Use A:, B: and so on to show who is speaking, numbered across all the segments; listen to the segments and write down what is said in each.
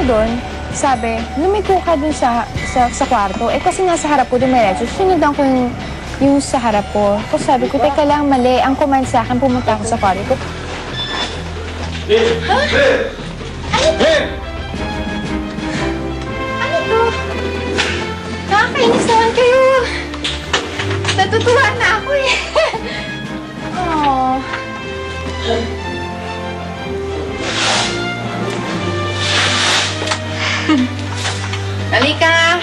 A: doon, sabi, lumiko ka dun sa kwarto. Eh kasi nasa harap ko dumiretso. Sunundan ko yung sa harap ko. Tapos sabi ko, teka lang, mali. Ang command sa akin, pumunta ako sa kwarto ko.
B: Ha? Ano to? Nakakainis naman kayo. Natutuwa na ako eh. Oh. Halika!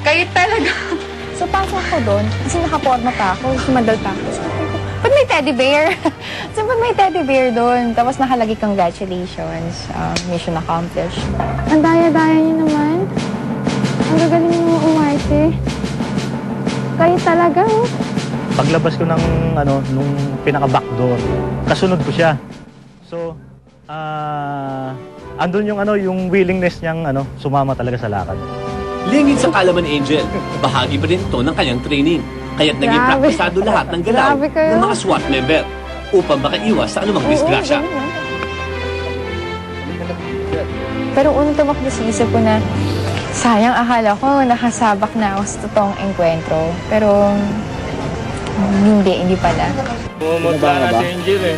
B: Kayo talaga.
A: So, pasok ko doon. Kasi nakaporma pa ako. Sumandal pa ako. So, ba't may teddy bear? So, ba't may teddy bear doon? Tapos nakalagay, congratulations. Mission accomplished. Ang daya-daya niyo naman. Ang gagaling mo umarte. Kayo talaga.
C: Paglabas ko ng, nung pinaka-back door, kasunod ko siya. So, andun yung willingness niyang, sumama talaga sa lakad.
D: Lingid sa Kalaman Angel, bahagi pa rin ito ng kanyang training. Kaya't naging praktisado lahat ng galaw ng mga SWAT member upang makaiwas sa anumang disgrasya.
A: Pero unang tumakbo sa isip ko na, sayang, akala ko nakasabak na ako sa totoong engkwentro. Pero, hindi pala.
E: Mumutla na si Angel eh.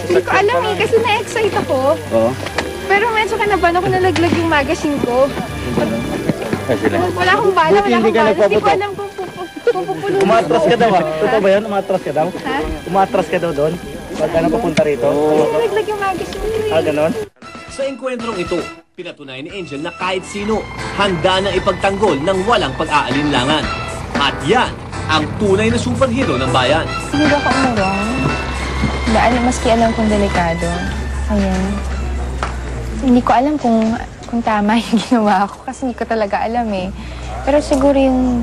B: Hindi ko alam eh, kasi na-excite ako.
E: Oo.
B: Pero medyo kanabahan ako, nalaglag yung magazine ko. Wala akong bala, wala akong bala. Hindi ko alam kung pupupulong.
C: Umatras ka daw, totoo ba yun? Umatras ka daw?
A: Ha?
C: Umatras ka daw doon? Pagka papunta rito?
A: Nalaglag yung magazine ko eh.
C: Ganon?
D: Sa engkwentrong ito, pinatunay ni Angel na kahit sino, handa na ipagtanggol ng walang pag-aalinlangan. At yan, ang tunay na superhero ng bayan.
A: Hindi ako umurong. Maski alam kong delikado. Ayan. Hindi ko alam kung tama yung ginawa ko kasi hindi ko talaga alam eh. Pero siguro yung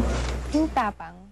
A: tapang.